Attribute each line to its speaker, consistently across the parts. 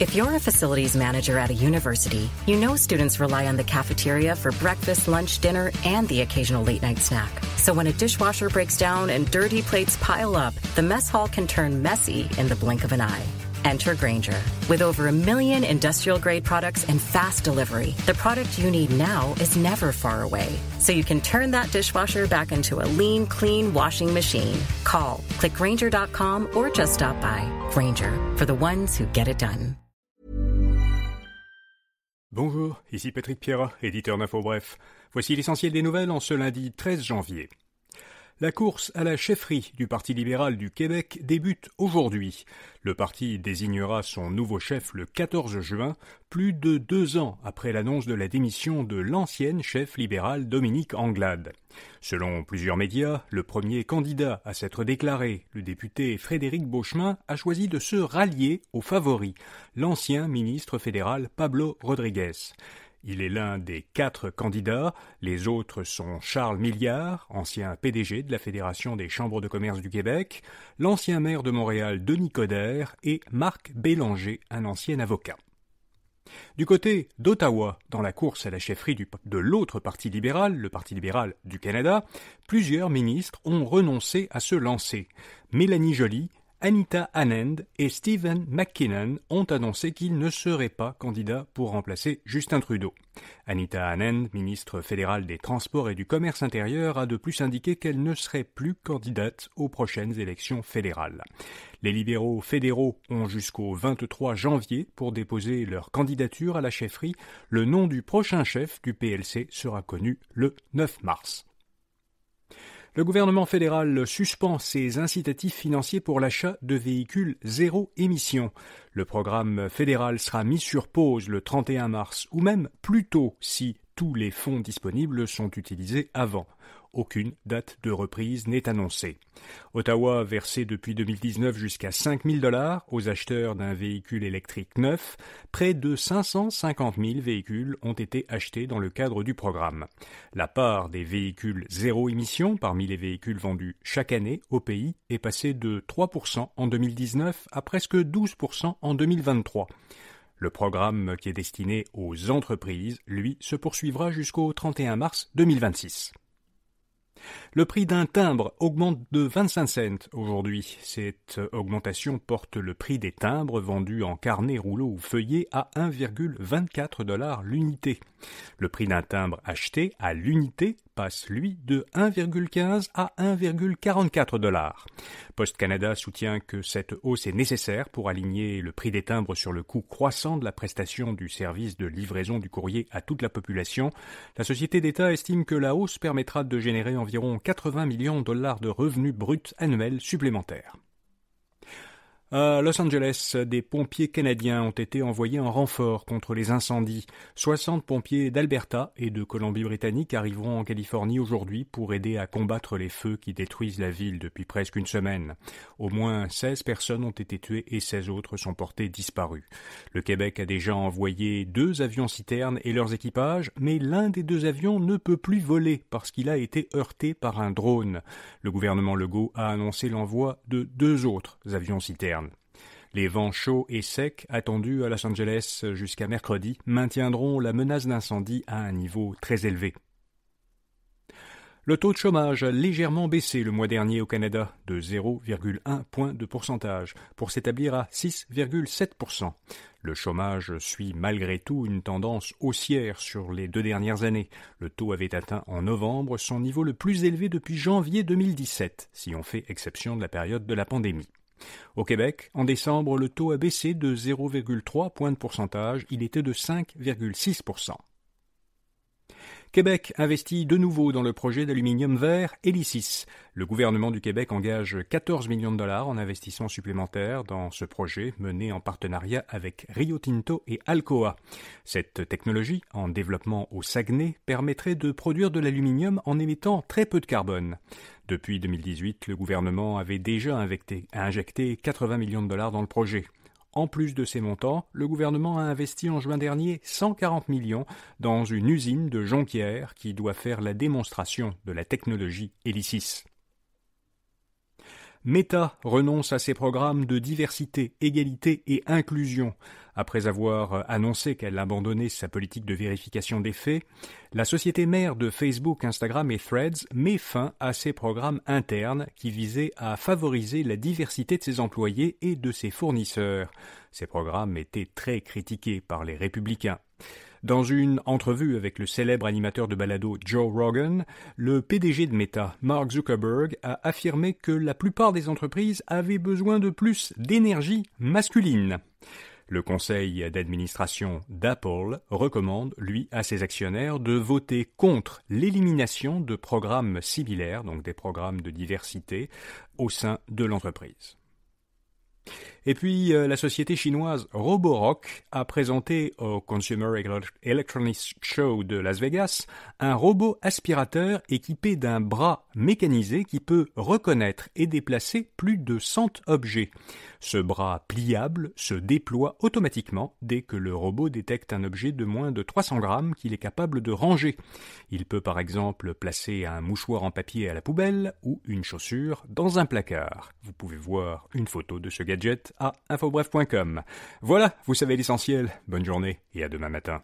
Speaker 1: If you're a facilities manager at a university, you know students rely on the cafeteria for breakfast, lunch, dinner, and the occasional late-night snack. So when a dishwasher breaks down and dirty plates pile up, the mess hall can turn messy in the blink of an eye. Enter Grainger. With over 1 million industrial-grade products and fast delivery, the product you need now is never far away. So you can turn that dishwasher back into a lean, clean washing machine. Call, click Grainger.com or just stop by. Grainger, for the ones who get it done.
Speaker 2: Bonjour, ici Patrick Pierrat, éditeur d'Info Bref. Voici l'essentiel des nouvelles en ce lundi 13 janvier. La course à la chefferie du Parti libéral du Québec débute aujourd'hui. Le parti désignera son nouveau chef le 14 juin, plus de 2 ans après l'annonce de la démission de l'ancienne chef libérale Dominique Anglade. Selon plusieurs médias, le premier candidat à s'être déclaré, le député Frédéric Beauchemin, a choisi de se rallier au favori, l'ancien ministre fédéral Pablo Rodriguez. Il est l'un des 4 candidats. Les autres sont Charles Milliard, ancien PDG de la Fédération des chambres de commerce du Québec, l'ancien maire de Montréal Denis Coderre et Marc Bélanger, un ancien avocat. Du côté d'Ottawa, dans la course à la chefferie de l'autre parti libéral, le Parti libéral du Canada, plusieurs ministres ont renoncé à se lancer. Mélanie Joly, Anita Anand et Stephen McKinnon ont annoncé qu'ils ne seraient pas candidats pour remplacer Justin Trudeau. Anita Anand, ministre fédérale des Transports et du Commerce intérieur, a de plus indiqué qu'elle ne serait plus candidate aux prochaines élections fédérales. Les libéraux fédéraux ont jusqu'au 23 janvier pour déposer leur candidature à la chefferie. Le nom du prochain chef du PLC sera connu le 9 mars. Le gouvernement fédéral suspend ses incitatifs financiers pour l'achat de véhicules zéro émission. Le programme fédéral sera mis sur pause le 31 mars, ou même plus tôt si tous les fonds disponibles sont utilisés avant. Aucune date de reprise n'est annoncée. Ottawa a versé depuis 2019 jusqu'à 5 000 $ aux acheteurs d'un véhicule électrique neuf. Près de 550 000 véhicules ont été achetés dans le cadre du programme. La part des véhicules zéro émission parmi les véhicules vendus chaque année au pays est passée de 3% en 2019 à presque 12% en 2023. Le programme qui est destiné aux entreprises, lui, se poursuivra jusqu'au 31 mars 2026. Le prix d'un timbre augmente de 25 cents aujourd'hui. Cette augmentation porte le prix des timbres vendus en carnet, rouleau ou feuillet à 1,24 $ l'unité. Le prix d'un timbre acheté à l'unité passe, lui, de 1,15 à 1,44 $. Post Canada soutient que cette hausse est nécessaire pour aligner le prix des timbres sur le coût croissant de la prestation du service de livraison du courrier à toute la population. La société d'État estime que la hausse permettra de générer environ 80 millions de $ de revenus bruts annuels supplémentaires. À Los Angeles, des pompiers canadiens ont été envoyés en renfort contre les incendies. 60 pompiers d'Alberta et de Colombie-Britannique arriveront en Californie aujourd'hui pour aider à combattre les feux qui détruisent la ville depuis presque une semaine. Au moins 16 personnes ont été tuées et 16 autres sont portées disparues. Le Québec a déjà envoyé 2 avions-citernes et leurs équipages, mais l'un des 2 avions ne peut plus voler parce qu'il a été heurté par un drone. Le gouvernement Legault a annoncé l'envoi de 2 autres avions-citernes. Les vents chauds et secs attendus à Los Angeles jusqu'à mercredi maintiendront la menace d'incendie à un niveau très élevé. Le taux de chômage a légèrement baissé le mois dernier au Canada de 0,1 point de pourcentage pour s'établir à 6,7%. Le chômage suit malgré tout une tendance haussière sur les 2 dernières années. Le taux avait atteint en novembre son niveau le plus élevé depuis janvier 2017, si on fait exception de la période de la pandémie. Au Québec, en décembre, le taux a baissé de 0,3 points de pourcentage, il était de 5,6%. Québec investit de nouveau dans le projet d'aluminium vert Hélicis. Le gouvernement du Québec engage 14 millions de $ en investissement supplémentaire dans ce projet mené en partenariat avec Rio Tinto et Alcoa. Cette technologie, en développement au Saguenay, permettrait de produire de l'aluminium en émettant très peu de carbone. Depuis 2018, le gouvernement avait déjà injecté 80 millions de $ dans le projet. En plus de ces montants, le gouvernement a investi en juin dernier 140 millions dans une usine de Jonquière qui doit faire la démonstration de la technologie Hélicis. Meta renonce à ses programmes de diversité, égalité et inclusion. Après avoir annoncé qu'elle abandonnait sa politique de vérification des faits, la société mère de Facebook, Instagram et Threads met fin à ses programmes internes qui visaient à favoriser la diversité de ses employés et de ses fournisseurs. Ces programmes étaient très critiqués par les républicains. Dans une entrevue avec le célèbre animateur de balado Joe Rogan, le PDG de Meta, Mark Zuckerberg, a affirmé que la plupart des entreprises avaient besoin de plus d'énergie masculine. Le conseil d'administration d'Apple recommande, lui, à ses actionnaires de voter contre l'élimination de programmes similaires, donc des programmes de diversité, au sein de l'entreprise. Et puis, la société chinoise Roborock a présenté au Consumer Electronics Show de Las Vegas un robot aspirateur équipé d'un bras mécanisé qui peut reconnaître et déplacer plus de 100 objets. Ce bras pliable se déploie automatiquement dès que le robot détecte un objet de moins de 300 grammes qu'il est capable de ranger. Il peut par exemple placer un mouchoir en papier à la poubelle ou une chaussure dans un placard. Vous pouvez voir une photo de ce gadget à infobref.com. Voilà, vous savez l'essentiel. Bonne journée et à demain matin.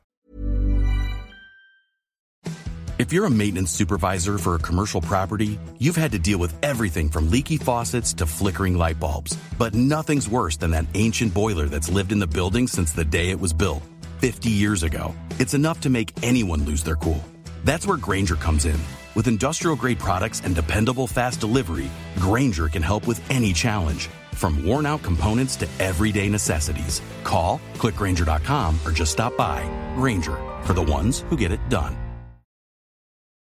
Speaker 3: If you're a maintenance supervisor for a commercial property, you've had to deal with everything from leaky faucets to flickering light bulbs. But nothing's worse than that ancient boiler that's lived in the building since the day it was built, 50 years ago. It's enough to make anyone lose their cool. That's where Grainger comes in. With industrial-grade products and dependable fast delivery, Grainger can help with any challenge. From worn-out components to everyday necessities. Call, click Grainger.com, or just stop by. Grainger, for the ones who get it done.